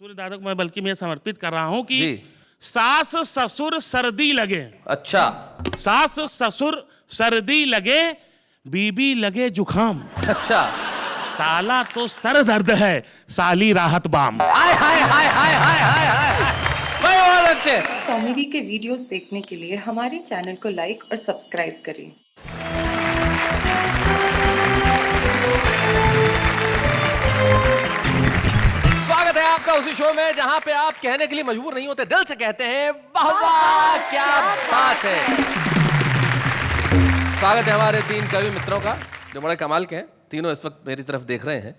सूर्य दादा को मैं समर्पित कर रहा हूं कि सास ससुर सर्दी लगे। अच्छा, सास ससुर सर्दी लगे, बीबी लगे जुखाम। अच्छा। साला तो सर दर्द है, साली राहत बाम। हाय हाय हाय हाय हाय हाय हाय, बहुत अच्छे। कॉमेडी के वीडियोस देखने के लिए हमारे चैनल को लाइक और सब्सक्राइब करें। स्वागत है आपका उसी शो में जहां पे आप कहने के लिए मजबूर नहीं होते, दिल से कहते हैं वाह वाह क्या बात है। स्वागत है हमारे तीन कवि मित्रों का जो बड़े कमाल के हैं। तीनों इस वक्त मेरी तरफ देख रहे हैं,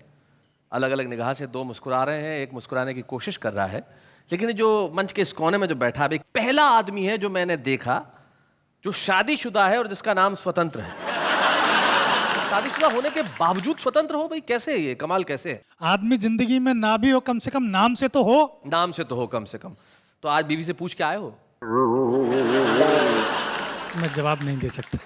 अलग अलग निगाह से। दो मुस्कुरा रहे हैं, एक मुस्कुराने की कोशिश कर रहा है। लेकिन जो मंच के इस कोने में जो बैठा है, पहला आदमी है जो मैंने देखा जो शादीशुदा है और जिसका नाम स्वतंत्र है। शादीशुदा होने के बावजूद स्वतंत्र हो, भाई कैसे ये कमाल कैसे है? आदमी जिंदगी में ना भी हो, कम से कम नाम से तो हो। नाम से तो हो कम से कम। तो आज बीवी से पूछ के आए हो? मैं जवाब नहीं दे सकता।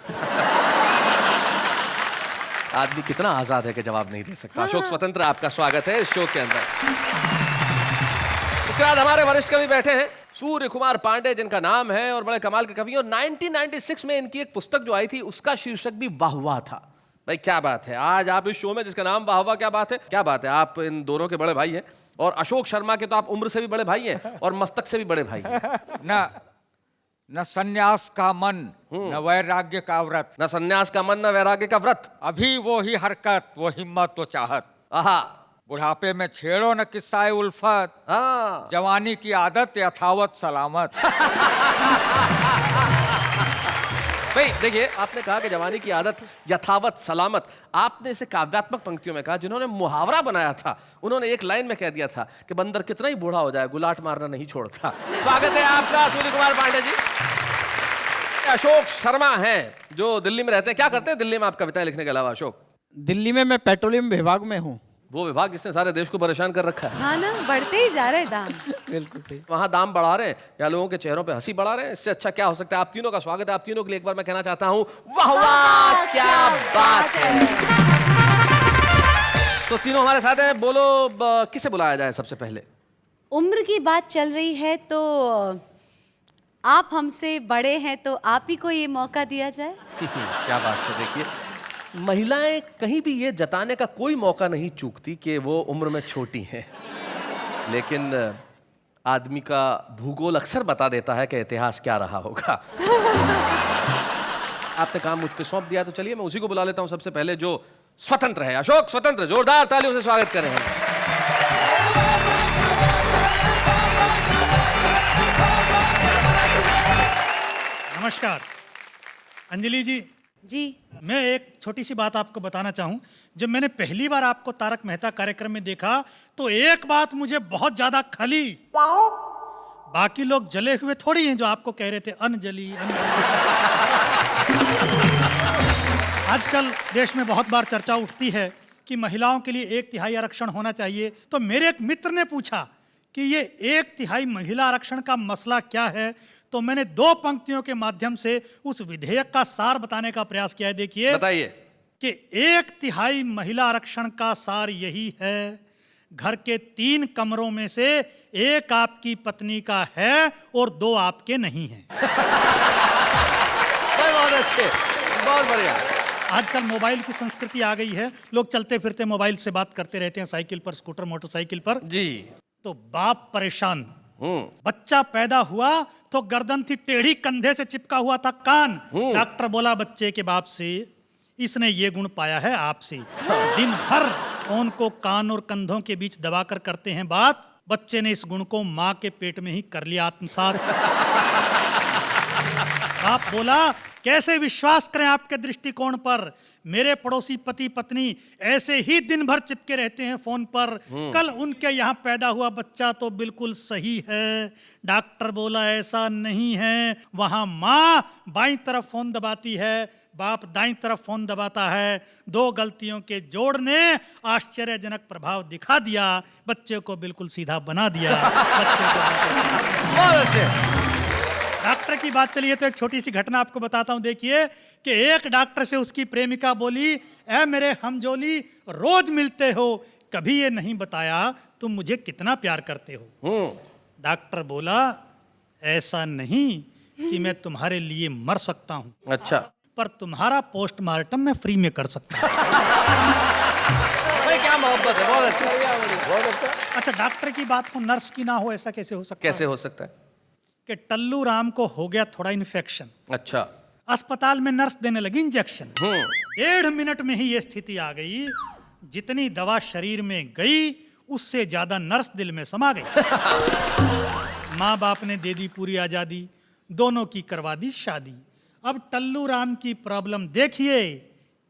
आदमी कितना आजाद है कि जवाब नहीं दे सकता। अशोक स्वतंत्र, आपका स्वागत है इस शो के अंदर। इसके बाद हमारे वरिष्ठ कवि बैठे हैं सूर्य कुमार पांडे, जिनका नाम है और बड़े कमाल के कवि। और 1996 में इनकी एक पुस्तक जो आई थी उसका शीर्षक भी वाह वाह था। भाई क्या बात है, आज आप इस शो में जिसका नाम वाह वाह क्या बात है, क्या बात है। आप इन दोनों के बड़े भाई हैं और अशोक शर्मा के तो आप उम्र से भी बड़े भाई हैं और मस्तक से भी बड़े भाई हैं। न सन्यास का मन, न वैराग्य का व्रत। न सन्यास का मन, न वैराग्य का व्रत। अभी वो ही हरकत, वो हिम्मत, वो चाहत। आहा। बुढ़ापे में छेड़ो न किस्सा उल्फत, हाँ। जवानी की आदत यथावत सलामत। भाई देखिए, आपने कहा कि जवानी की आदत यथावत सलामत। आपने इसे काव्यात्मक पंक्तियों में कहा। जिन्होंने मुहावरा बनाया था उन्होंने एक लाइन में कह दिया था कि बंदर कितना ही बूढ़ा हो जाए गुलाट मारना नहीं छोड़ता। स्वागत है आपका सूर्य कुमार पांडे जी। अशोक शर्मा हैं जो दिल्ली में रहते हैं। क्या करते हैं दिल्ली में आप कविताएं लिखने के अलावा अशोक? दिल्ली में मैं पेट्रोलियम विभाग में हूँ। वो विभाग जिसने सारे देश को परेशान कर रखा है। हाँ ना, बढ़ते ही जा रहे हैं दाम। बिल्कुल सही। वहां दाम बढ़ा रहे हैं या लोगों के चेहरों पे हंसी बढ़ा रहे हैं, इससे अच्छा क्या हो सकता है। आप तीनों का स्वागत है। आप तीनों के लिए एक बार मैं कहना चाहता हूं वाह वाह क्या बात है। तो तीनों हमारे साथ हैं। बोलो किसे बुलाया जाए सबसे पहले? उम्र की बात चल रही है तो आप हमसे बड़े हैं तो आप ही को ये मौका दिया जाए। क्या बात है। देखिए, महिलाएं कहीं भी ये जताने का कोई मौका नहीं चूकती कि वो उम्र में छोटी हैं, लेकिन आदमी का भूगोल अक्सर बता देता है कि इतिहास क्या रहा होगा। आपने काम मुझ पे सौंप दिया तो चलिए मैं उसी को बुला लेता हूं सबसे पहले जो स्वतंत्र है। अशोक स्वतंत्र, जोरदार तालियों से स्वागत करें। नमस्कार अंजलि जी। जी। मैं एक छोटी सी बात आपको बताना चाहूं। जब मैंने पहली बार आपको तारक मेहता कार्यक्रम में देखा तो एक बात मुझे बहुत ज्यादा खली। बाकी लोग जले हुए थोड़ी हैं जो आपको कह रहे थे अनजली आजकल देश में बहुत बार चर्चा उठती है कि महिलाओं के लिए 1/3 आरक्षण होना चाहिए। तो मेरे एक मित्र ने पूछा कि ये 1/3 महिला आरक्षण का मसला क्या है। तो मैंने 2 पंक्तियों के माध्यम से उस विधेयक का सार बताने का प्रयास किया है। देखिए, बताइए कि 1/3 महिला आरक्षण का सार यही है, घर के 3 कमरों में से 1 आपकी पत्नी का है और 2 आपके नहीं हैं। बहुत अच्छे, बहुत बढ़िया। आजकल मोबाइल की संस्कृति आ गई है, लोग चलते फिरते मोबाइल से बात करते रहते हैं, साइकिल पर, स्कूटर, मोटरसाइकिल पर जी। तो बाप परेशान। बच्चा पैदा हुआ तो गर्दन थी टेढ़ी, कंधे से चिपका हुआ था कान। डॉक्टर बोला बच्चे के बाप से, इसने ये गुण पाया है आपसे। दिन भर फोन को कान और कंधों के बीच दबाकर करते हैं बात। बच्चे ने इस गुण को माँ के पेट में ही कर लिया आत्मसात। बाप बोला कैसे विश्वास करें आपके दृष्टिकोण पर, मेरे पड़ोसी पति पत्नी ऐसे ही दिन भर चिपके रहते हैं फोन पर। कल उनके यहाँ पैदा हुआ बच्चा तो बिल्कुल सही है। डॉक्टर बोला ऐसा नहीं है, वहां माँ बाईं तरफ फोन दबाती है, बाप दाईं तरफ फोन दबाता है। 2 गलतियों के जोड़ ने आश्चर्यजनक प्रभाव दिखा दिया, बच्चे को बिल्कुल सीधा बना दिया। बच्चे को बहुत अच्छे। डॉक्टर की बात चली है तो एक छोटी सी घटना आपको बताता हूं। देखिए कि एक डॉक्टर से उसकी प्रेमिका बोली, ऐ मेरे हमजोली रोज मिलते हो, कभी ये नहीं बताया तुम मुझे कितना प्यार करते हो। डॉक्टर बोला ऐसा नहीं कि मैं तुम्हारे लिए मर सकता हूँ, अच्छा पर तुम्हारा पोस्टमार्टम मैं फ्री में कर सकता हूँ। भाई क्या मोहब्बत है, बहुत अच्छा, बहुत अच्छा। अच्छा, डॉक्टर की बात हो नर्स की ना हो, ऐसा कैसे हो सकता कैसे है? हो सकता है? कि टल्लू राम को हो गया थोड़ा इन्फेक्शन, अच्छा। अस्पताल में नर्स देने लगी इंजेक्शन। 1.5 मिनट में ही ये स्थिति आ गई, जितनी दवा शरीर में गई उससे ज्यादा नर्स दिल में समा गई। माँ बाप ने दे दी पूरी आजादी, दोनों की करवा दी शादी। अब टल्लू राम की प्रॉब्लम देखिए,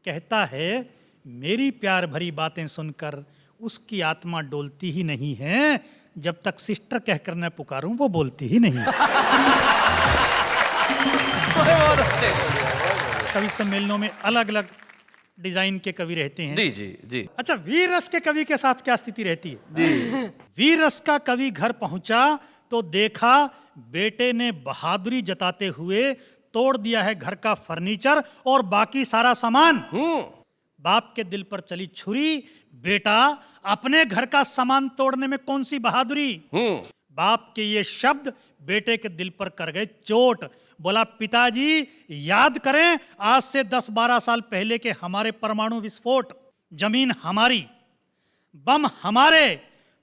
कहता है मेरी प्यार भरी बातें सुनकर उसकी आत्मा डोलती ही नहीं है, जब तक सिस्टर कहकर न पुकारूं वो बोलती ही नहीं। बहुत अच्छे। कवि सम्मेलनों में अलग अलग डिजाइन के कवि रहते हैं। जी जी जी अच्छा, वीर रस के कवि के साथ क्या स्थिति रहती है? जी। वीर रस का कवि घर पहुंचा तो देखा बेटे ने बहादुरी जताते हुए तोड़ दिया है घर का फर्नीचर और बाकी सारा सामान। बाप के दिल पर चली छुरी, बेटा अपने घर का सामान तोड़ने में कौन सी बहादुरी। बाप के ये शब्द बेटे के दिल पर कर गए चोट। बोला पिताजी याद करें आज से 10-12 साल पहले के हमारे परमाणु विस्फोट, जमीन हमारी, बम हमारे,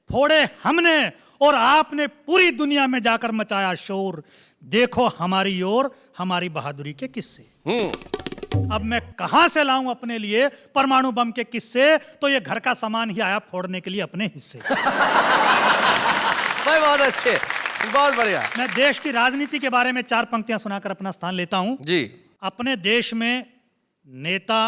फोड़े हमने और आपने पूरी दुनिया में जाकर मचाया शोर। देखो हमारी ओर हमारी बहादुरी के किस्से। अब मैं कहां से लाऊं अपने लिए परमाणु बम के किस्से, तो ये घर का सामान ही आया फोड़ने के लिए अपने हिस्से। भाई बहुत अच्छे, बहुत बढ़िया। मैं देश की राजनीति के बारे में 4 पंक्तियां सुनाकर अपना स्थान लेता हूं। जी। अपने देश में नेता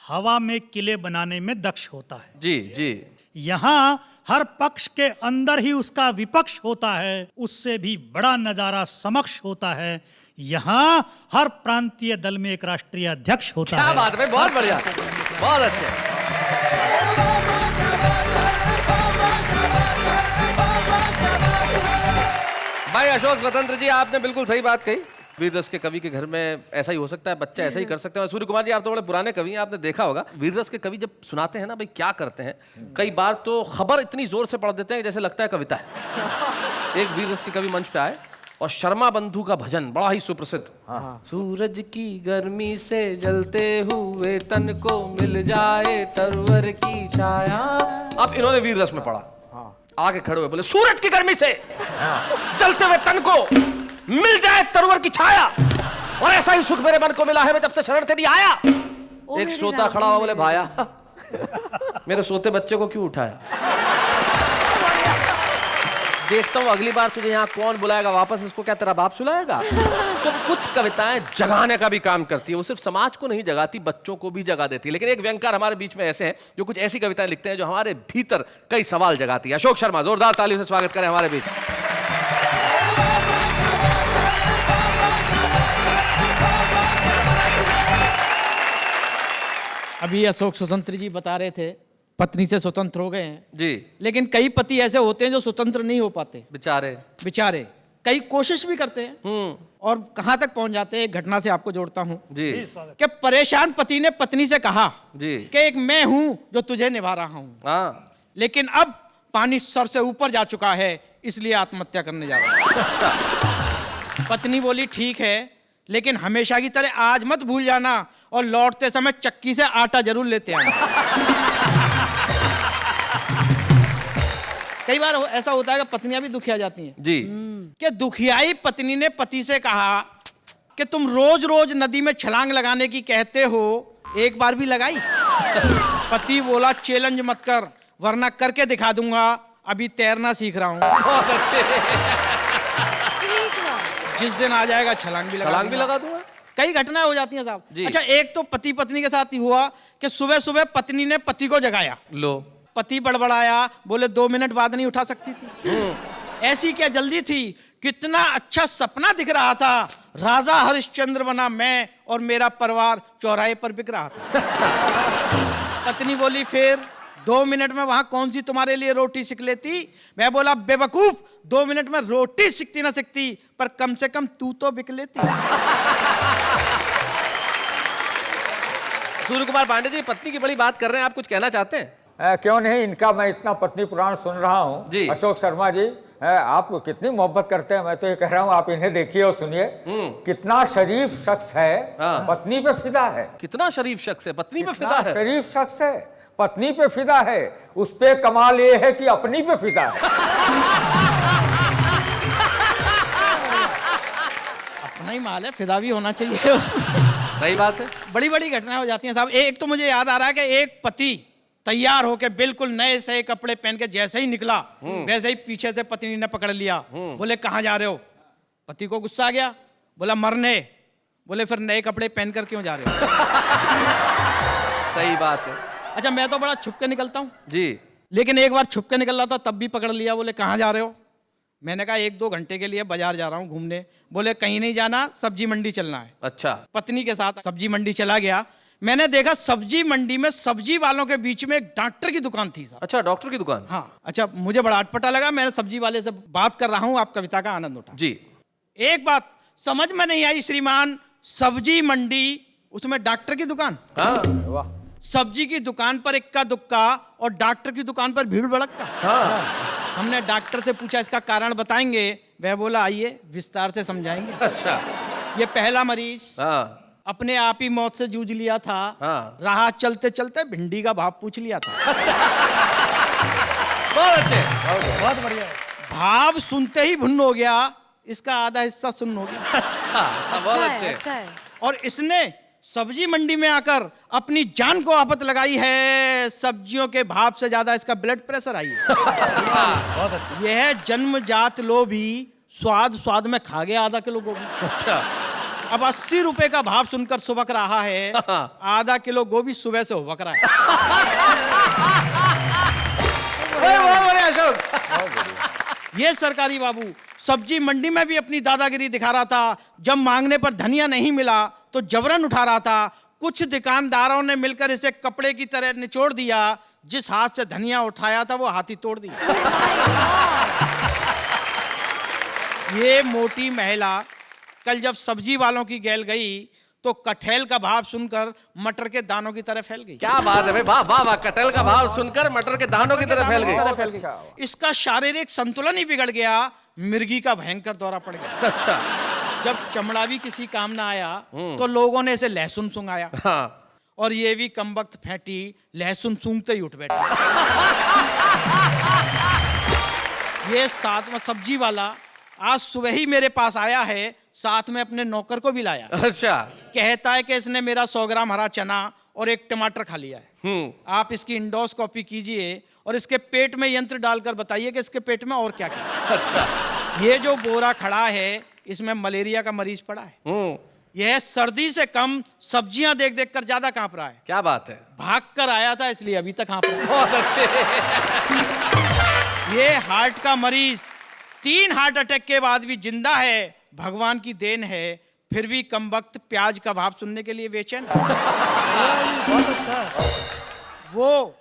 हवा में किले बनाने में दक्ष होता है। जी जी। यहां हर पक्ष के अंदर ही उसका विपक्ष होता है, उससे भी बड़ा नजारा समक्ष होता है। यहां हर प्रांतीय दल में एक राष्ट्रीय अध्यक्ष होता है। क्या बात है, बहुत बढ़िया, बहुत अच्छे। भाई अशोक स्वतंत्र जी, आपने बिल्कुल सही बात कही। वीर रस के कवि के घर में ऐसा ही हो सकता है, बच्चा ऐसा ही कर सकते हैं। और सूर्य कुमार जी, आप तो बड़े पुराने कवि हैं, आपने देखा होगा वीर रस के कवि जब सुनाते हैं ना, भाई क्या करते हैं, कई बार तो खबर इतनी जोर से पढ़ देते हैं जैसे लगता है कविता है। एक वीर रस के कवि मंच पे आए और शर्मा बंधु का भजन बड़ा ही सुप्रसिद्ध, सूरज की गर्मी से जलते हुए तन को मिल जाए तरवर की छाया। अब इन्होंने वीर रस में पढ़ा, आगे खड़े हुए बोले सूरज की गर्मी से जलते हुए तन को मिल जाए तरवर की छाया, और ऐसा ही सुख मेरे मन को मिला है मैं जब से शरण तेरी आया। एक श्रोता खड़ा हुआ बोले भाया मेरे सोते बच्चे को क्यों उठाया। देखता हूँ अगली बार तुझे यहाँ कौन बुलाएगा वापस, इसको क्या तेरा बाप सुलाएगा। तो कुछ कविताएं जगाने का भी काम करती है, वो सिर्फ समाज को नहीं जगाती, बच्चों को भी जगा देती है। लेकिन एक व्यंगकार हमारे बीच में ऐसे हैं जो कुछ ऐसी कविताएं लिखते हैं जो हमारे भीतर कई सवाल जगाती है। अशोक शर्मा, जोरदार तालियों से स्वागत करें हमारे बीच। अभी अशोक स्वतंत्र जी बता रहे थे पत्नी से स्वतंत्र हो गए हैं जी। लेकिन कई पति ऐसे होते हैं जो स्वतंत्र नहीं हो पाते बेचारे, कई कोशिश भी करते हैं और कहां तक पहुंच जाते हैं। एक घटना से आपको जोड़ता हूं जी कि परेशान पति ने पत्नी से कहा जी कि एक मैं हूं जो तुझे निभा रहा हूं, हाँ, लेकिन अब पानी सर से ऊपर जा चुका है इसलिए आत्महत्या करने जा रहा हूं। अच्छा। पत्नी बोली ठीक है, लेकिन हमेशा की तरह आज मत भूल जाना और लौटते समय चक्की से आटा जरूर लेते आना। कई बार ऐसा होता है कि पत्नियां भी दुखिया जाती हैं जी। कि दुखियाई पत्नी ने पति से कहा कि तुम रोज रोज नदी में छलांग लगाने की कहते हो, एक बार भी लगाई। पति बोला चैलेंज मत कर वरना करके दिखा दूंगा, अभी तैरना सीख रहा हूं। बहुत अच्छे। जिस दिन आ जाएगा छलांग भी लगा दूंगा। कई घटनाएं हो जाती हैं साहब। जी। अच्छा, एक तो पति पत्नी के साथ ही हुआ कि सुबह सुबह पत्नी ने पति को जगाया, लो, पति बड़बड़ाया, बोले 2 मिनट बाद नहीं उठा सकती थी। ऐसी क्या जल्दी थी, कितना अच्छा सपना दिख रहा था, राजा हरिश्चंद्र बना मैं और मेरा परिवार चौराहे पर बिक रहा था। पत्नी बोली फिर 2 मिनट में वहां कौन सी तुम्हारे लिए रोटी सीख लेती। मैं बोला बेवकूफ, 2 मिनट में रोटी सीखती ना सीखती, पर कम से कम तू तो बिक लेती। सूर्य कुमार पांडे जी, पत्नी की बड़ी बात कर रहे हैं, आप कुछ कहना चाहते हैं? क्यों नहीं, इनका मैं इतना पत्नी पुराण सुन रहा जी। हूँ। अशोक शर्मा जी, आप कितनी मोहब्बत करते हैं, मैं तो ये कह रहा हूँ आप इन्हें देखिए और सुनिए। कितना शरीफ शख्स है, हाँ। पत्नी पे फिदा है। कितना शरीफ शख्स है, पत्नी पे कितना फिदा है। शरीफ शख्स है, पत्नी पे फिदा है। उस पे कमाल ये है कि अपनी पे फिदा है। अपना ही माल है, फिदा भी होना चाहिए उसमें। सही बात है। बड़ी बड़ी घटनाएं हो जाती हैं साहब। एक तो मुझे याद आ रहा है कि एक पति तैयार होके बिल्कुल नए से कपड़े पहन के जैसे ही निकला, वैसे ही पीछे से पत्नी ने पकड़ लिया। बोले कहाँ जा रहे हो? पति को गुस्सा आ गया, बोला मरने। बोले फिर नए कपड़े पहन कर क्यों जा रहे हो? सही बात है अच्छा, मैं तो बड़ा छुप के निकलता हूँ, जी। लेकिन एक बार छुप के निकल रहा था तब भी पकड़ लिया। बोले कहाँ जा रहे हो? मैंने कहा 1-2 घंटे के लिए बाजार जा रहा हूँ घूमने। बोले कहीं नहीं जाना, सब्जी मंडी चलना है। अच्छा। पत्नी के साथ सब्जी मंडी चला गया। मैंने देखा सब्जी मंडी में सब्जी वालों के बीच में एक डॉक्टर की दुकान थी साहब। अच्छा, डॉक्टर की दुकान। हाँ, अच्छा, मुझे बड़ा अटपटा लगा। मैं सब्जी वाले से बात कर रहा हूँ, आप कविता का आनंद उठा। जी। एक बात समझ में नहीं आई श्रीमान, सब्जी मंडी उसमें डॉक्टर की दुकान। हाँ वाह, सब्जी की दुकान पर इक्का दुक्का और डॉक्टर की दुकान पर भीड़ भड़क्का। हाँ। हमने डॉक्टर से पूछा इसका कारण बताएंगे? वह बोला आइए विस्तार से समझाएंगे। अच्छा। ये पहला मरीज हाँ अपने आप ही मौत से जूझ लिया था। हाँ। राह चलते चलते भिंडी का भाव पूछ लिया था। बहुत अच्छे। बहुत बढ़िया है। भाव सुनते ही भुन्न हो गया, इसका आधा हिस्सा सुन्न हो गया। अच्छा, बहुत अच्छा है, अच्छे। अच्छा है। और इसने सब्जी मंडी में आकर अपनी जान को आफत लगाई है। सब्जियों के भाव से ज्यादा इसका ब्लड प्रेशर आई है। बहुत अच्छा। यह जन्मजात लोभी, स्वाद स्वाद में खा गया आधा किलो गोभी। अच्छा। अब 80 रुपए का भाव सुनकर सुबक रहा है। आधा किलो गोभी सुबह से हुबक रहा है। बहुत बढ़िया अशोक। ये सरकारी बाबू सब्जी मंडी में भी अपनी दादागिरी दिखा रहा था। जब मांगने पर धनिया नहीं मिला तो जबरन उठा रहा था। कुछ दुकानदारों ने मिलकर इसे कपड़े की तरह निचोड़ दिया। जिस हाथ से धनिया उठाया था वो हाथ ही तोड़ दिया। ये मोटी महिला कल जब सब्जी वालों की गैल गई तो कटहल का भाव सुनकर मटर के दानों की तरह फैल गई। क्या बात है भाई, वाह वाह वाह। कटहल का भाव सुनकर मटर के दानों की तरह फैल गई। इसका शारीरिक संतुलन ही बिगड़ गया। मिर्गी का भयंकर दौरा पड़ गया। अच्छा। जब चमड़ा भी किसी काम ना आया तो लोगों ने इसे लहसुन सूंघाया। हाँ। और ये भी कमबख्त फैंटी लहसुन सूंघते ही उठ बैठी। ये साथ में सब्जी वाला आज सुबह ही मेरे पास आया है, साथ में अपने नौकर को भी लाया। अच्छा। कहता है कि इसने मेरा 100 ग्राम हरा चना और एक टमाटर खा लिया है। आप इसकी इंडोस्कोपी कीजिए और इसके पेट में यंत्र डालकर बताइए कि इसके पेट में और क्या क्या। अच्छा। ये जो बोरा खड़ा है इसमें मलेरिया का मरीज पड़ा है। यह सर्दी से कम सब्जियां देख देख कर ज्यादा कांप रहा है। क्या बात है। भाग कर आया था इसलिए अभी तक कांप रहा है। बहुत अच्छे। ये हार्ट का मरीज 3 हार्ट अटैक के बाद भी जिंदा है। भगवान की देन है, फिर भी कमबख्त प्याज का भाव सुनने के लिए बेचैन। बहुत अच्छा है। वो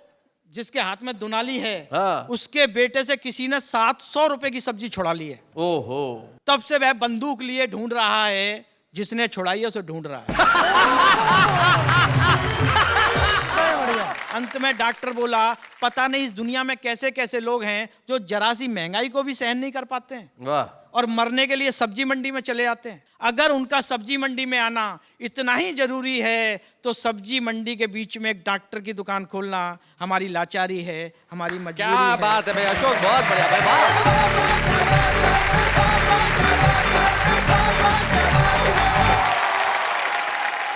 जिसके हाथ में दुनाली है, हाँ। उसके बेटे से किसी ने 700 रुपए की सब्जी छुड़ा ली है। ओहो। तब से वह बंदूक लिए ढूंढ रहा है, जिसने छुड़ाई है उसे ढूंढ रहा है। अंत में डॉक्टर बोला पता नहीं इस दुनिया में कैसे कैसे लोग हैं जो जरा सी महंगाई को भी सहन नहीं कर पाते हैं वाह। और मरने के लिए सब्जी मंडी में चले आते हैं। अगर उनका सब्जी मंडी में आना इतना ही जरूरी है तो सब्जी मंडी के बीच में एक डॉक्टर की दुकान खोलना हमारी लाचारी है, हमारी मजबूरी क्या है। बात है भाई अशोक, बहुत बढ़िया भाई, वाह।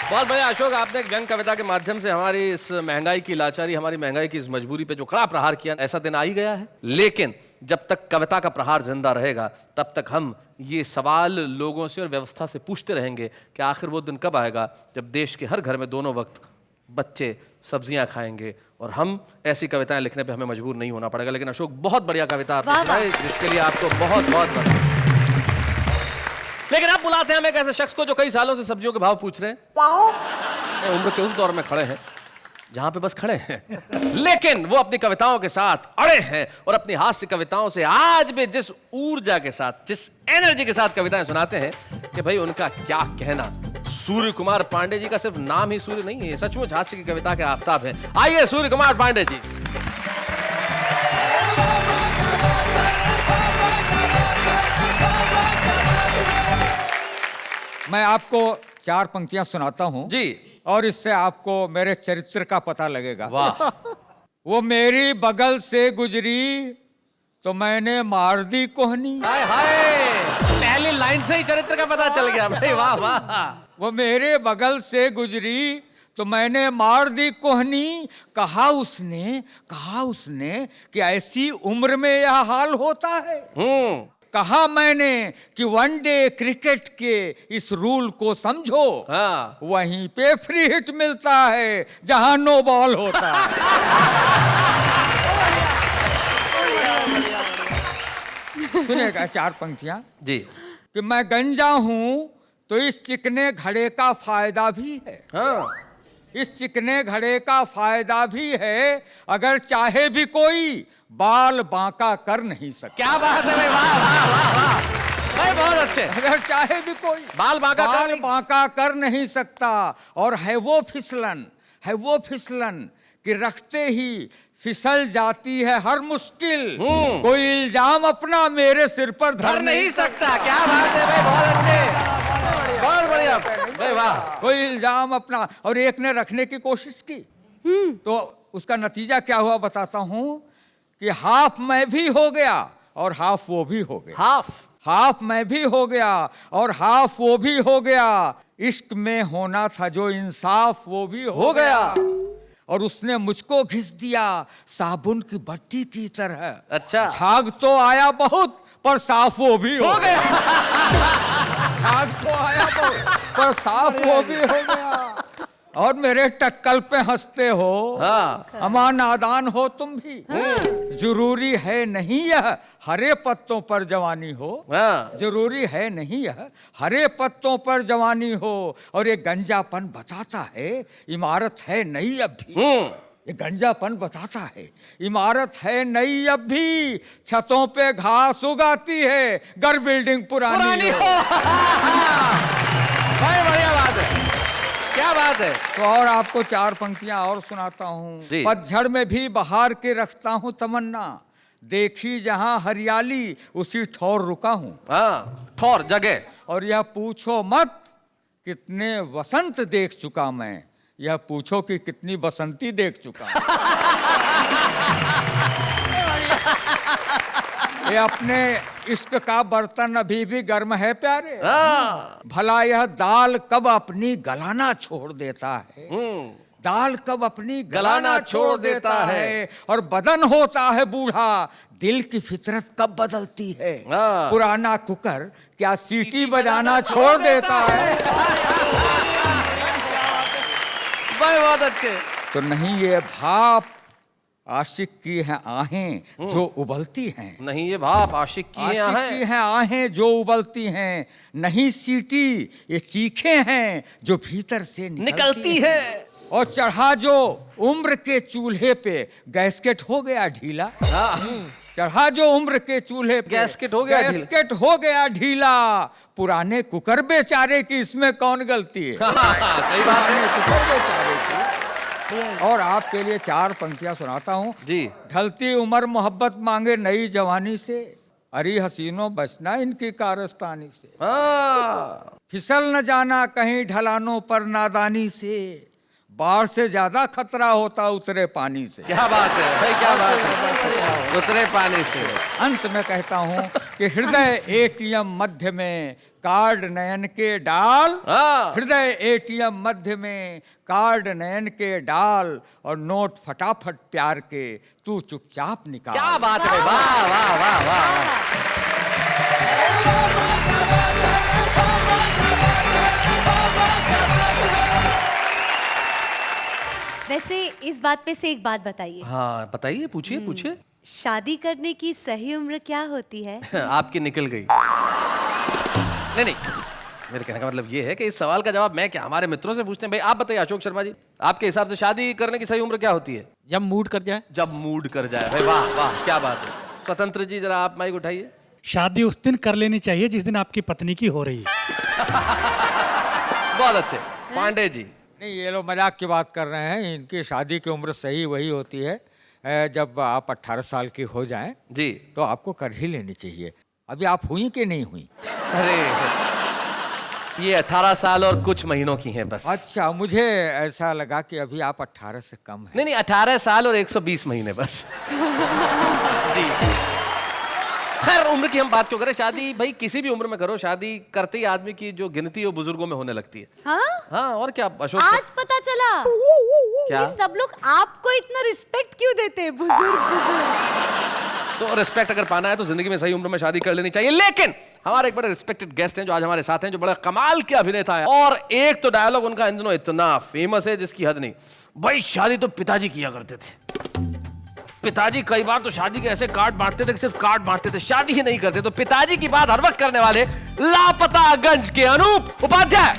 बहुत बढ़िया अशोक, आपने एक व्यंग कविता के माध्यम से हमारी इस महंगाई की लाचारी, हमारी महंगाई की इस मजबूरी पे जो कड़ा प्रहार किया। ऐसा दिन आ ही गया है, लेकिन जब तक कविता का प्रहार जिंदा रहेगा तब तक हम ये सवाल लोगों से और व्यवस्था से पूछते रहेंगे कि आखिर वो दिन कब आएगा जब देश के हर घर में दोनों वक्त बच्चे सब्जियां खाएंगे और हम ऐसी कविताएं लिखने पे हमें मजबूर नहीं होना पड़ेगा। लेकिन अशोक बहुत बढ़िया कविता आपने सुनाई, जिसके लिए आपको बहुत बहुत बधाई। लेकिन आप बुलाते हैं हम एक ऐसे शख्स को जो कई सालों से सब्जियों के भाव पूछ रहे हैं। उम्र के उस दौर में खड़े हैं जहां पे बस खड़े हैं, लेकिन वो अपनी कविताओं के साथ अड़े हैं और अपनी हास्य कविताओं से आज भी जिस ऊर्जा के साथ, जिस एनर्जी के साथ कविताएं सुनाते हैं कि भाई उनका क्या कहना। सूर्य कुमार पांडे जी का सिर्फ नाम ही सूर्य नहीं है, सचमुच हास्य की कविता के आफताब हैं। आइए सूर्य कुमार पांडे जी। मैं आपको 4 पंक्तियां सुनाता हूं जी। और इससे आपको मेरे चरित्र का पता लगेगा। वाह। वो मेरी बगल से गुजरी तो मैंने मार दी कोहनी। हाय हाय, पहली लाइन से ही चरित्र का पता चल गया भाई, वाह वाह। वो मेरे बगल से गुजरी तो मैंने मार दी कोहनी। कहा उसने कि ऐसी उम्र में यह हाल होता है। कहा मैंने कि वनडे क्रिकेट के इस रूल को समझो। हाँ। वहीं पे फ्री हिट मिलता है जहां नो बॉल होता है। सुनेगा 4 पंक्तियां जी। कि मैं गंजा हूं तो इस चिकने घड़े का फायदा भी है। हाँ। इस चिकने घड़े का फायदा भी है, अगर चाहे भी कोई बाल बांका कर नहीं सकता। क्या बात है भाई, वाह वाह वाह वाह भाई, बहुत अच्छे। अगर चाहे भी कोई बाल बांका कर नहीं सकता। और है वो फिसलन कि रखते ही फिसल जाती है हर मुश्किल। कोई इल्जाम अपना मेरे सिर पर धर नहीं सकता। क्या बात है भाई, बहुत अच्छे, बहुत बढ़िया भाई, वाह। कोई इल्जाम अपना। और एक ने रखने की कोशिश की तो उसका नतीजा क्या हुआ बताता हूं कि हाफ मैं भी हो गया और हाफ वो भी हो गया। हाफ मैं भी हो गया और हाफ वो भी हो गया। इश्क में होना था जो इंसाफ वो भी हो गया। और उसने मुझको घिस दिया साबुन की बट्टी की तरह। अच्छा। झाग तो आया बहुत पर साफ वो भी हो गया। झाग तो आया बहुत पर साफ वो भी हो गया। और मेरे टक्कल पे हंसते हो। हाँ। अमा नादान हो तुम भी। जरूरी है नहीं यह हरे पत्तों पर जवानी हो। हाँ। जरूरी है नहीं यह हरे पत्तों पर जवानी हो। और ये गंजापन बताता है इमारत है नई अब भी। ये गंजापन बताता है इमारत है नई अब भी। छतों पे घास उगाती है गर बिल्डिंग पुरानी हो। भाई बढ़िया बात है, क्या बात है। तो और आपको 4 पंक्तियां और सुनाता हूँ। पतझड़ में भी बहार के रखता हूँ तमन्ना। देखी जहां हरियाली उसी ठौर रुका हूँ। हाँ, ठौर जगह। और यह पूछो मत कितने वसंत देख चुका मैं। यह पूछो कि कितनी बसंती देख चुका। ये अपने इश्क का बर्तन अभी भी गर्म है प्यारे। भला यह दाल कब अपनी गलाना छोड़ देता है। दाल कब अपनी गलाना छोड़ देता है। और बदन होता है बूढ़ा दिल की फितरत कब बदलती है। पुराना कुकर क्या सीटी बजाना छोड़ देता है। भाई बहुत अच्छे। तो नहीं ये भाप आशिक की हैं आहें जो उबलती हैं। नहीं ये भाप आशिक की हैं आहें जो उबलती हैं। नहीं सीटी ये चीखें हैं जो भीतर से निकलती है। और चढ़ा जो उम्र के चूल्हे पे गैस्केट हो गया ढीला। चढ़ा जो उम्र के चूल्हे पे गैस्केट हो गया ढीला। पुराने कुकर बेचारे की इसमें कौन गलती है। सही बात है। कुकर बेचारे की। और आपके लिए 4 पंक्तियां सुनाता हूँ जी। ढलती उम्र मोहब्बत मांगे नई जवानी से। अरे हसीनों बचना इनकी कारस्तानी से। फिसल न जाना कहीं ढलानों पर नादानी से। बाढ़ से ज्यादा खतरा होता उतरे पानी से। क्या बात है भाई, क्या बात है, उतरे पानी से। अंत में कहता हूँ कि हृदय एटीएम मध्य में कार्ड नयन के डाल। हृदय एटीएम मध्य में कार्ड नयन के डाल। और नोट फटाफट प्यार के तू चुपचाप निकाल। क्या बात है, वाह वाह वाह वाह। वैसे इस बात पे से एक बात बताइए। हाँ बताइए, पूछिए पूछिए। शादी करने की सही उम्र क्या होती है? आपकी निकल गई। नहीं, मेरे कहने का मतलब ये है कि इस सवाल का जवाब मैं क्या, हमारे मित्रों से पूछते हैं। भाई आप बताइए अशोक शर्मा जी, आपके हिसाब से शादी करने की सही उम्र क्या होती है? जब मूड कर जाए। जब मूड कर जाए। भाई वाह वाह, क्या बात है। स्वतंत्र जी जरा आप माइक उठाइए। शादी उस दिन कर लेनी चाहिए जिस दिन आपकी पत्नी की हो रही है। बहुत अच्छे। पांडे जी। नहीं, ये लोग मजाक की बात कर रहे हैं। इनकी शादी की उम्र सही वही होती है जब आप 18 साल की हो जाएं जी, तो आपको कर ही लेनी चाहिए। अभी आप हुई कि नहीं हुई? अरे ये 18 साल और कुछ महीनों की हैं बस। अच्छा, मुझे ऐसा लगा कि अभी आप 18 से कम हैं। नहीं 18 साल और 120 महीने बस। जी खैर, उम्र की हम बात क्यों करें, शादी भाई किसी भी उम्र में करो, शादी करते ही आदमी की जो गिनती है वो बुजुर्गों में होने लगती है। हाँ और क्या अशोक, आज पता चला क्या कि सब लोग आपको इतना रिस्पेक्ट क्यों देते हैं, बुजुर्ग। तो रिस्पेक्ट अगर पाना है तो जिंदगी में सही उम्र में शादी कर लेनी चाहिए। लेकिन हमारे एक बड़े रिस्पेक्टेड गेस्ट हैं जो आज हमारे साथ हैं, जो बड़ा कमाल के अभिनेता है, और एक तो डायलॉग उनका इन दिनों इतना फेमस है जिसकी हद नहीं। भाई शादी तो पिताजी किया करते थे, पिताजी कई बार तो शादी के ऐसे कार्ड बांटते थे कि सिर्फ कार्ड बांटते थे, शादी ही नहीं करते। तो पिताजी की बात हर वक्त करने वाले लापतागंज के अनूप उपाध्याय।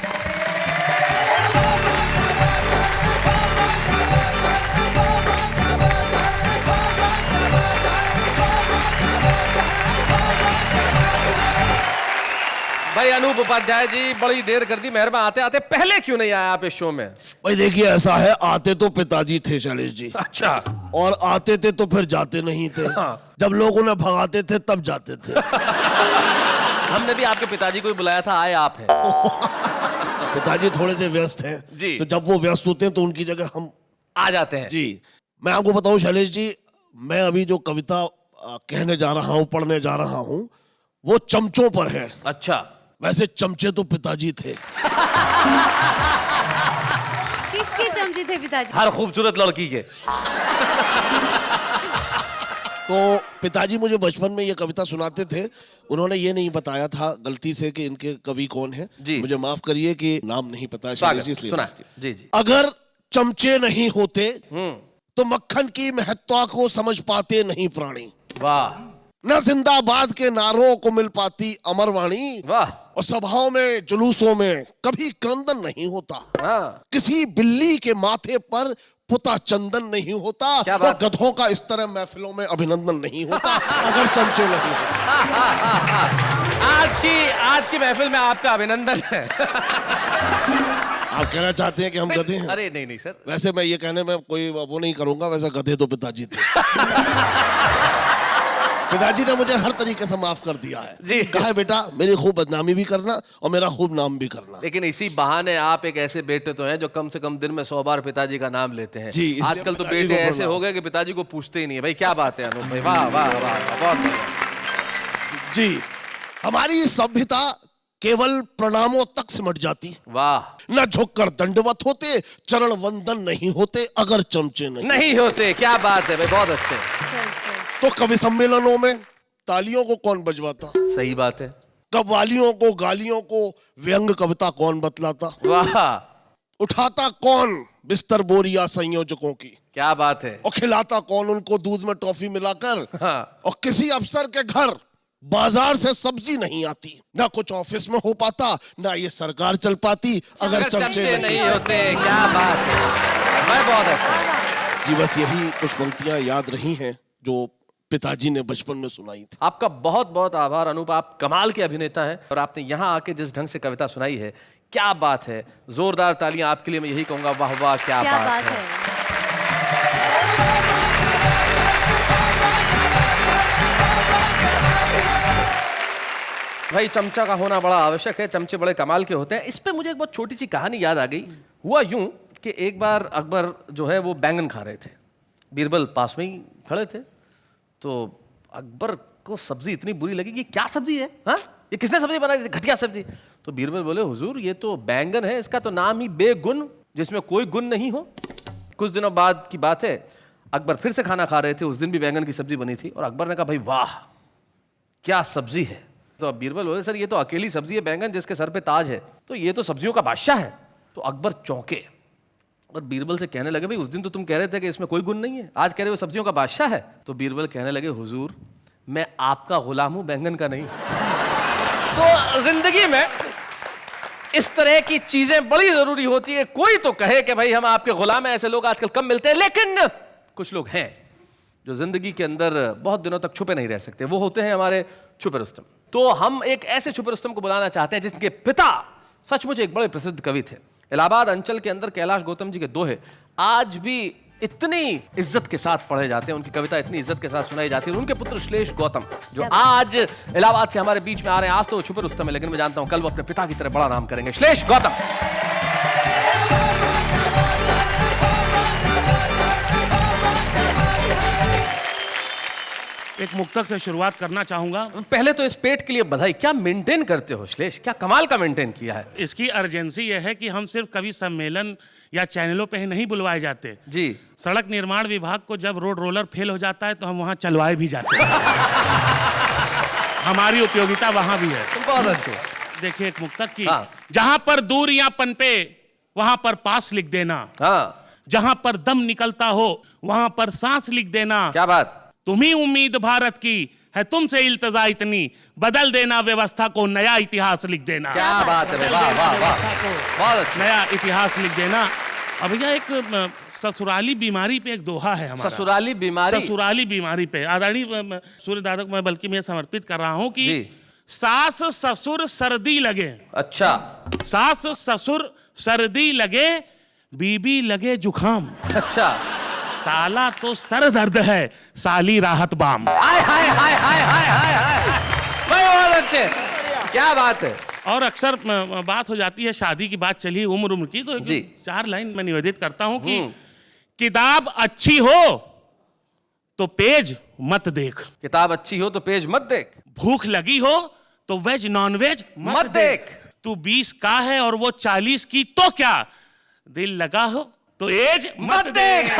भाई अनूप उपाध्याय जी, बड़ी देर कर दी, मेहरबान आते आते पहले क्यों नहीं आया आप इस शो में? भाई देखिए, ऐसा है, आते तो पिताजी थे शैलेश जी। अच्छा। और आते थे तो फिर जाते नहीं थे। हाँ। जब लोग उन्हें भगाते थे तब जाते थे। हमने भी आपके पिताजी को ही बुलाया था, आए आप हैं। पिताजी थोड़े से व्यस्त हैं जी। तो जब वो व्यस्त होते हैं तो उनकी जगह हम आ जाते हैं। जी। मैं आपको बताऊं शैलेश जी, मैं अभी जो कविता कहने जा रहा हूं, पढ़ने जा रहा हूं, वो चमचों पर है। अच्छा। वैसे चमचे तो पिताजी थे। किसके चमचे थे पिताजी? हर खूबसूरत लड़की के। तो पिताजी मुझे बचपन में ये कविता सुनाते थे। उन्होंने ये नहीं बताया था गलती से कि इनके कवि कौन है। जी। मुझे माफ करिए कि नाम नहीं पता है शैलेश जी, इसलिए सुना। माफ कीजिए। जी जी। अगर चमचे नहीं होते तो मक्खन की महत्ता को समझ पाते नहीं प्राणी। वाह न जिंदाबाद के नारों को मिल पाती अमर वाणी। वाह। और सभाओं में जुलूसों में कभी क्रंदन नहीं होता। हाँ। किसी बिल्ली के माथे पर पुता चंदन नहीं होता। क्या और बात? गधों का इस तरह महफिलों में अभिनंदन नहीं होता अगर चमचे नहीं होते। आज की महफिल में आपका अभिनंदन है। आप कहना चाहते हैं कि हम गधे हैं? अरे नहीं सर। वैसे मैं ये कहने में कोई वो नहीं करूंगा, वैसे गधे तो पिताजी थे। पिताजी ने मुझे हर तरीके से माफ कर दिया है जी। कहा है बेटा, मेरी खूब बदनामी भी करना और मेरा खूब नाम भी करना। लेकिन इसी बहाने आप एक ऐसे बेटे तो हैं जो कम से कम दिन में 100 बार पिताजी का नाम लेते हैं। जी, इसलिए आजकल तो पिताजी बेटे को ऐसे प्रणाम। हो गए कि पिताजी को पूछते ही नहीं है। भाई क्या बात है अनूप भाई, वाह वाह वाह, बहुत बढ़िया। जी। हमारी सभ्यता केवल प्रणामों तक सिमट जाती। वाह। न झुककर दंडवत होते, चरण वंदन नहीं होते अगर चमचे नहीं होते। क्या बात है भाई, बहुत अच्छे। तो कवि सम्मेलनों में तालियों को कौन बजवाता? सही बात है। कव्वालियों को, गालियों को व्यंग कविता कौन बतलाता? वाह। उठाता कौन बिस्तर बोरिया संयोजकों की? क्या बात है। और खिलाता कौन उनको दूध में टॉफी मिलाकर? हाँ। और किसी अफसर के घर बाजार से सब्जी नहीं आती, ना कुछ ऑफिस में हो पाता, ना ये सरकार चल पाती अगर चमचे नहीं होते। क्या बात है भाई, बहुत अच्छा। जी, बस यही कुछ पंक्तियां याद रही हैं जो पिताजी ने बचपन में सुनाई थी। आपका बहुत बहुत आभार अनूप, आप कमाल के अभिनेता हैं और आपने यहाँ आके जिस ढंग से कविता सुनाई है, क्या बात है। जोरदार तालियां आपके लिए, मैं यही कहूंगा, वाह वाह क्या बात है। भाई चमचा का होना बड़ा आवश्यक है, चमचे बड़े कमाल के होते हैं। इस पे मुझे एक बहुत छोटी सी कहानी याद आ गई। हुआ यूं कि एक बार अकबर जो है वो बैंगन खा रहे थे, बीरबल पास में ही खड़े थे। तो अकबर को सब्जी इतनी बुरी लगी कि क्या सब्जी है, हाँ ये किसने सब्जी बनाई थी, घटिया सब्जी। तो बीरबल बोले, हुजूर ये तो बैंगन है, इसका तो नाम ही बेगुन, जिसमें कोई गुण नहीं हो। कुछ दिनों बाद की बात है, अकबर फिर से खाना खा रहे थे, उस दिन भी बैंगन की सब्जी बनी थी, और अकबर ने कहा भाई वाह क्या सब्जी है। तो अब बीरबल बोले, सर ये तो अकेली सब्जी है बैंगन जिसके सर पे ताज है, तो ये तो सब्जियों का बादशाह है। तो अकबर चौंके और बीरबल से कहने लगे, भाई उस दिन तो तुम कह रहे थे कि इसमें कोई गुण नहीं है, आज कह रहे हो सब्जियों का बादशाह है। तो बीरबल कहने लगे, हुजूर मैं आपका गुलाम हूं, बैंगन का नहीं। तो जिंदगी में इस तरह की चीजें बड़ी जरूरी होती है। कोई तो कहे कि भाई हम आपके गुलाम हैं, ऐसे लोग आजकल कम मिलते हैं, लेकिन कुछ लोग हैं जो जिंदगी के अंदर बहुत दिनों तक छुपे नहीं रह सकते, वो होते हैं हमारे छुपे रुस्तम। तो हम एक ऐसे छुपे रुस्तम को बुलाना चाहते हैं जिनके पिता सचमुच एक बड़े प्रसिद्ध कवि थे। इलाहाबाद अंचल के अंदर कैलाश गौतम जी के दोहे आज भी इतनी इज्जत के साथ पढ़े जाते हैं, उनकी कविता इतनी इज्जत के साथ सुनाई जाती है। उनके पुत्र श्लेष गौतम जो आज इलाहाबाद से हमारे बीच में आ रहे हैं, आज तो छुपे रुस्तम है, लेकिन मैं जानता हूं कल वो अपने पिता की तरह बड़ा नाम करेंगे। श्लेष गौतम। एक मुक्तक से शुरुआत करना चाहूंगा। पहले तो इस पेट के लिए बधाई। क्या मेंटेन करते हो श्लेष, क्या कमाल का मेंटेन किया है। इसकी अर्जेंसी यह है कि हम सिर्फ कवि सम्मेलन या चैनलों पे ही नहीं बुलवाए जाते जी। सड़क निर्माण विभाग को जब रोड रोलर फेल हो जाता है तो हम वहां चलवाए भी जाते हैं। हमारी उपयोगिता वहां भी है। बहुत अच्छे। देखिए एक मुक्तक की। हाँ। जहां पर दूरियां पनपे वहां पर पास लिख देना, हाँ, जहां पर दम निकलता हो वहां पर सांस लिख देना। क्या बात। तुम्ही उम्मीद भारत की है, तुमसे इल्तजा इतनी, बदल देना व्यवस्था को, नया इतिहास लिख देना। क्या बात है, वाह वाह वाह, बहुत अच्छा। नया इतिहास लिख देना। अब भैया एक ससुराली बीमारी पे एक दोहा है हमारा। ससुराली बीमारी। ससुराली बीमारी पे आदरणीय सूर्य दादा को मैं बल्कि मैं समर्पित कर रहा हूं कि जी। सास ससुर सर्दी लगे। अच्छा। सास ससुर सर्दी लगे, बीबी लगे जुखाम। अच्छा। साला तो सर दर्द है, साली राहत बाम। हाय हाय हाय हाय हाय हाय हाय, बहुत अच्छे, क्या बात है। और अक्सर बात हो जाती है, शादी की बात चली उम्र की, तो जी। 4 लाइन मैं निवेदित करता हूं कि किताब अच्छी हो तो पेज मत देख, किताब अच्छी हो तो पेज मत देख, भूख लगी हो तो वेज नॉन वेज मत देख, तू 20 का है और वो 40 की तो क्या, दिल लगा हो तो एज मत देख।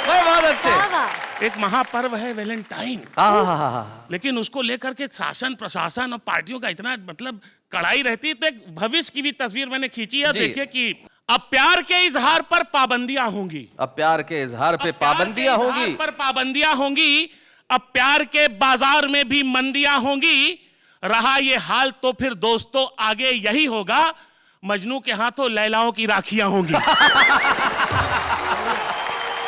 बहुत अच्छे। एक महापर्व है वैलेंटाइन, लेकिन उसको लेकर के शासन प्रशासन और पार्टियों का इतना मतलब कड़ाई रहती है। तो एक भविष्य की भी तस्वीर मैंने खींची है। देखिए कि अब प्यार के इजहार पर पाबंदियां होंगी, अब प्यार के इजहार पे पाबंदियां होंगी, पर पाबंदियां होंगी। अब प्यार के बाजार में भी मंदियां होंगी। रहा ये हाल तो फिर दोस्तों आगे यही होगा, मजनू के हाथों लैलाओं की राखियां होंगी।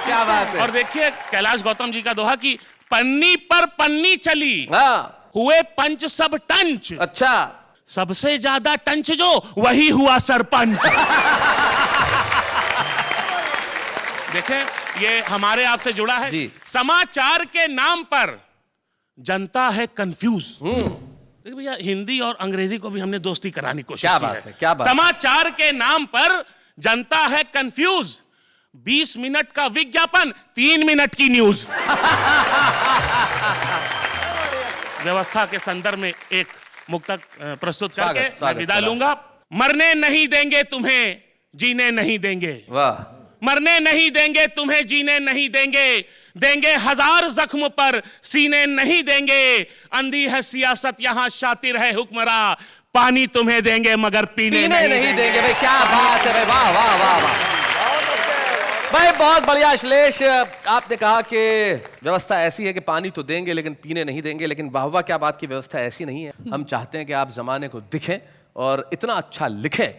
क्या बात है। और देखिए कैलाश गौतम जी का दोहा कि पन्नी पर पन्नी चली, हाँ, हुए पंच सब टंच। अच्छा। सबसे ज्यादा टंच जो वही हुआ सरपंच। देखें ये हमारे आपसे जुड़ा है जी। समाचार के नाम पर जनता है कंफ्यूज। देखिए भैया हिंदी और अंग्रेजी को भी हमने दोस्ती कराने की कोशिश क्या की बात है, क्या बात। समाचार के नाम पर जनता है कंफ्यूज, 20 मिनट का विज्ञापन, 3 मिनट की न्यूज। व्यवस्था के संदर्भ में एक मुक्तक प्रस्तुत करके मैं विदा लूंगा। मरने नहीं देंगे तुम्हें, जीने नहीं देंगे। वाह। मरने नहीं देंगे तुम्हें, जीने नहीं देंगे, देंगे 1000 जख्म पर सीने नहीं देंगे। अंधी है सियासत यहाँ शातिर है हुक्मरा, पानी तुम्हें देंगे मगर पीने नहीं देंगे। भाई क्या बात है भाई, वाह वाह वाह वाह भाई, बहुत बढ़िया। श्लेष आपने कहा कि व्यवस्था ऐसी है कि पानी तो देंगे लेकिन पीने नहीं देंगे, लेकिन वाह वाह क्या बात की व्यवस्था ऐसी नहीं है। हम चाहते हैं कि आप जमाने को दिखें और इतना अच्छा लिखें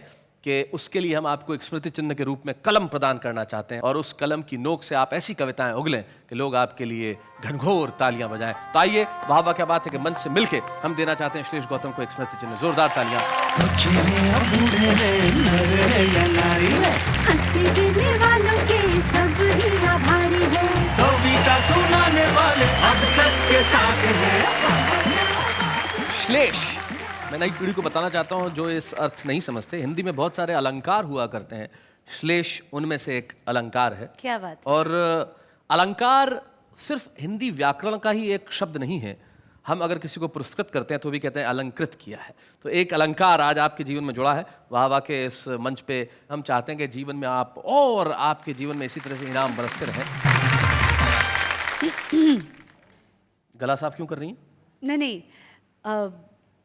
कि उसके लिए हम आपको एक स्मृति चिन्ह के रूप में कलम प्रदान करना चाहते हैं, और उस कलम की नोक से आप ऐसी कविताएं उगलें कि लोग आपके लिए घनघोर तालियां बजाएं। तो आइए, वाह वाह क्या बात है कि मंच से मिलके हम देना चाहते हैं श्लेष गौतम को एक स्मृति चिन्ह। जोरदार तालियां। श्लेष, मैं नई पीढ़ी को बताना चाहता हूं जो इस अर्थ नहीं समझते, हिंदी में बहुत सारे अलंकार हुआ करते हैं, श्लेष उनमें से एक अलंकार है। क्या बात। और अलंकार सिर्फ हिंदी व्याकरण का ही एक शब्द नहीं है। हम अगर किसी को पुरस्कृत करते हैं तो भी कहते हैं अलंकृत किया है। तो एक अलंकार आज आपके जीवन में जुड़ा है। वाह वाह के इस मंच पे हम चाहते हैं कि जीवन में आप और आपके जीवन में इसी तरह से इनाम बरसते रहें। गला साफ क्यों कर रही हैं? नहीं,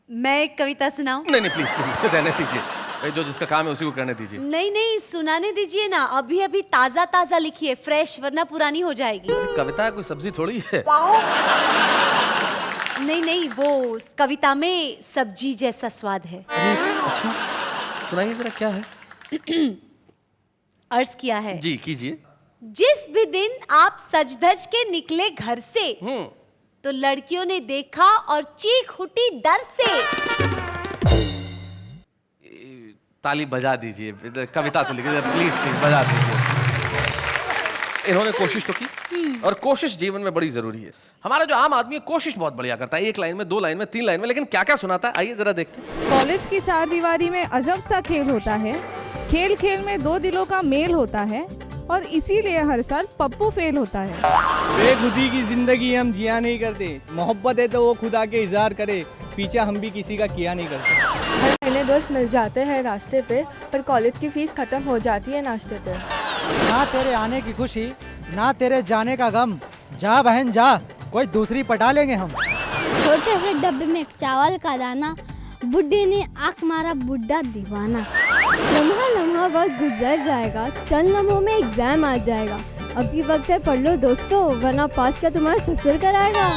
मैं एक कविता सुनाऊं? नहीं प्लीज प्लीज रहने दीजिए, जो जिसका काम है उसी को करने दीजिए। नहीं सुनाने दीजिए ना, अभी अभी ताजा ताजा लिखिए, फ्रेश, वरना पुरानी हो जाएगी। कविता कोई सब्जी थोड़ी है। नहीं, वो कविता में सब्जी जैसा स्वाद है। अरे अच्छा, सुनाइए जरा क्या है। अर्ज किया है जी, कीजिए। जिस भी दिन आप सज धज के निकले घर से, तो लड़कियों ने देखा और चीख उठी डर से। ताली बजा दीजिए, कविता तो लिखिए प्लीज प्लीज, बजा दीजिए। इन्होंने कोशिश तो की, और कोशिश जीवन में बड़ी जरूरी है। हमारा जो आम आदमी है कोशिश बहुत बढ़िया करता है, 1 लाइन में, 2 लाइन में, 3 लाइन में, लेकिन क्या क्या सुनाता है आइए जरा देखते हैं। कॉलेज की चारदीवारी में अजब सा खेल होता है, खेल खेल में 2 दिलों का मेल होता है, और इसीलिए हर साल पप्पू फेल होता है। बेखुदी की जिंदगी हम जिया नहीं करते, मोहब्बत है तो वो खुदा के इजहार करे, पीछा हम भी किसी का किया नहीं करते। हर महीने दोस्त मिल जाते हैं रास्ते पे, पर कॉलेज की फीस खत्म हो जाती है नाश्ते पे। ना तेरे आने की खुशी, ना तेरे जाने का गम, जा बहन जा, कोई दूसरी पटा लेंगे हम। छोटे से डब्बे में चावल का दाना, बुड्ढी ने आँख मारा बुड्ढा दीवाना। लम्हा लम्हा वक्त गुजर जाएगा, चंद लम्हों में एग्जाम आ जाएगा। अभी वक्त है पढ़ लो दोस्तों, वरना पास का तुम्हारा ससुर कराएगा।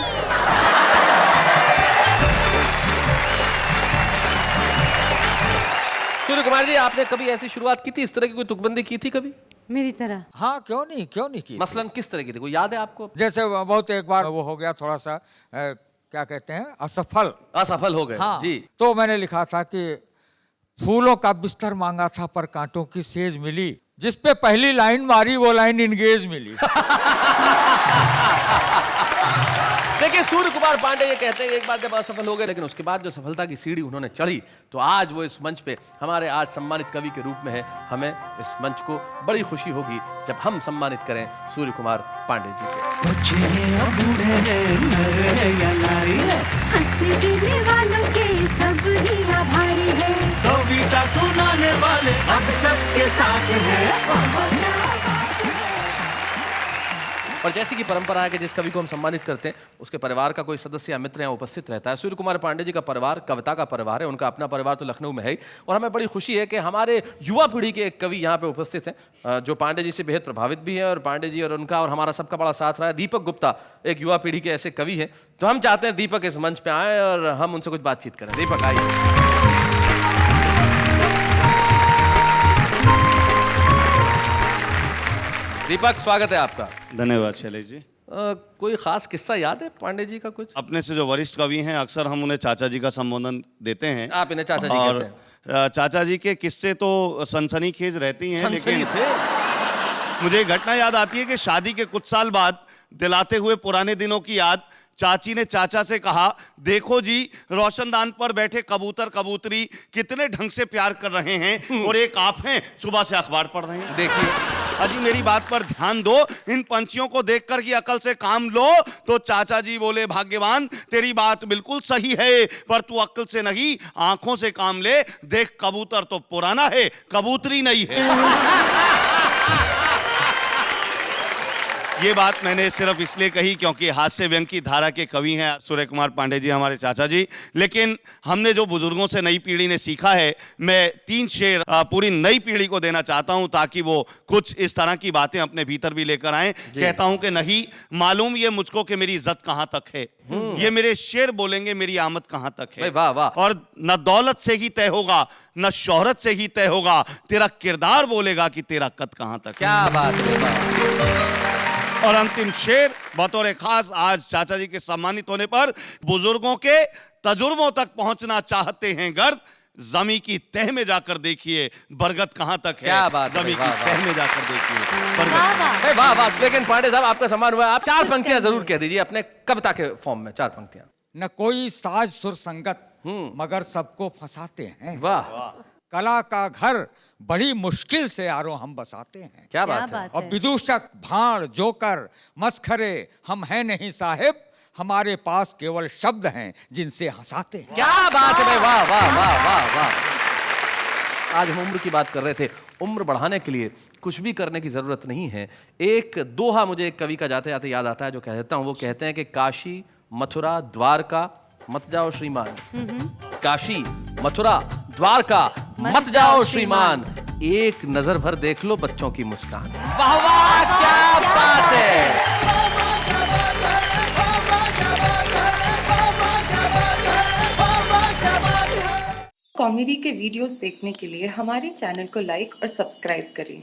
सूर्य कुमार जी, आपने कभी ऐसी शुरुआत की थी, इस तरह की कोई तुकबंदी की थी कभी? मेरी तरह। हाँ, क्यों नहीं की। मसलन किस तरह की थी, कोई याद है आपको? जैसे बहुत एक बार वो हो गया थोड़ा सा क्या कहते हैं, असफल हो गए। हाँ, जी। तो मैंने लिखा था कि फूलों का बिस्तर मांगा था पर कांटों की सेज मिली, जिस पे पहली लाइन मारी वो लाइन इंगेज मिली। देखिए, सूर्य कुमार पांडे ये कहते हैं एक बार जब असफल हो गए, लेकिन उसके बाद जो सफलता की सीढ़ी उन्होंने चढ़ी, तो आज वो इस मंच पे हमारे आज सम्मानित कवि के रूप में है। हमें इस मंच को बड़ी खुशी होगी जब हम सम्मानित करें सूर्य कुमार पांडे जी को। कविता सुनाने वाले अब सबके साथ हैं। और जैसी कि परंपरा है कि जिस कवि को हम सम्मानित करते हैं उसके परिवार का कोई सदस्य या मित्र यहाँ उपस्थित रहता है। सूर्य कुमार पांडे जी का परिवार कविता का परिवार है, उनका अपना परिवार तो लखनऊ में है ही, और हमें बड़ी खुशी है कि हमारे युवा पीढ़ी के एक कवि यहाँ पे उपस्थित हैं जो पांडे जी से बेहद प्रभावित भी है, और पांडे जी और उनका और हमारा सबका बड़ा साथ रहा है। दीपक गुप्ता एक युवा पीढ़ी के ऐसे कवि हैं, तो हम चाहते हैं दीपक इस मंच पर आए और हम उनसे कुछ बातचीत करें। दीपक आइए। दीपक, स्वागत है आपका। धन्यवाद शैलेश जी। कोई खास किस्सा याद है पांडे जी का कुछ? अपने से जो वरिष्ठ कवि हैं अक्सर हम उन्हें चाचा जी का संबोधन देते हैं। आप इन्हें चाचा जी कहते हैं। चाचा जी के किस्से तो सनसनीखेज रहती हैं, लेकिन मुझे एक घटना याद आती है कि शादी के कुछ साल बाद दिलाते हुए पुराने दिनों की याद, चाची ने चाचा से कहा, देखो जी रोशनदान पर बैठे कबूतर कबूतरी कितने ढंग से प्यार कर रहे हैं, और एक आप हैं सुबह से अखबार पढ़ रहे हैं। देखिए अजी मेरी बात पर ध्यान दो, इन पंछियों को देखकर की अकल से काम लो। तो चाचा जी बोले, भाग्यवान तेरी बात बिल्कुल सही है, पर तू अकल से नहीं आंखों से काम ले। देख कबूतर तो पुराना है, कबूतरी नहीं है। ये बात मैंने सिर्फ इसलिए कही क्योंकि हास्य व्यंग की धारा के कवि हैं सूर्य कुमार पांडे जी, हमारे चाचा जी। लेकिन हमने जो बुजुर्गों से नई पीढ़ी ने सीखा है, मैं 3 शेर पूरी नई पीढ़ी को देना चाहता हूं ताकि वो कुछ इस तरह की बातें अपने भीतर भी लेकर आएं। कहता हूं कि नहीं मालूम ये मुझको कि मेरी इज्जत कहां तक है, ये मेरे शेर बोलेंगे मेरी आमद कहां तक है। वाह वाह। और न दौलत से ही तय होगा, न शोहरत से ही तय होगा, तेरा किरदार बोलेगा कि तेरा कद कहां तक है। क्या बात है। और अंतिम शेर बतौर खास आज चाचा जी के सम्मानित होने पर, बुजुर्गों के तजुर्बों तक पहुंचना चाहते हैं गर्द, जमी की तह में जाकर देखिए बरगद कहां तक है। क्या बात है। जमी की तह में जाकर देखिए। वाह वाह। लेकिन पांडे साहब आपका सम्मान हुआ, आप 4 पंक्तियां जरूर कह दीजिए अपने कविता के फॉर्म में, 4 पंक्तियां। न कोई साज सुर संगत मगर सबको फंसाते हैं। वाह। कला का घर बड़ी मुश्किल से यारों हम बसाते हैं। क्या बात है। और विदूषक भाड़ जोकर मस्खरे हम हैं नहीं साहिब, हमारे पास केवल शब्द हैं जिनसे हंसाते हैं। क्या बात है। वाह वाह वाह वाह वाह। आज हम उम्र की बात कर रहे थे, उम्र बढ़ाने के लिए कुछ भी करने की जरूरत नहीं है। एक दोहा मुझे एक कवि का जाते जाते याद आता है जो कहता हूं, वो कहते हैं कि काशी मथुरा द्वारका मत जाओ श्रीमान। काशी मथुरा द्वारका मत जाओ श्रीमान, एक नजर भर देख लो बच्चों की मुस्कान। वाह वाह, क्या बात है। कॉमेडी के वीडियोस देखने के लिए हमारे चैनल को लाइक और सब्सक्राइब करें।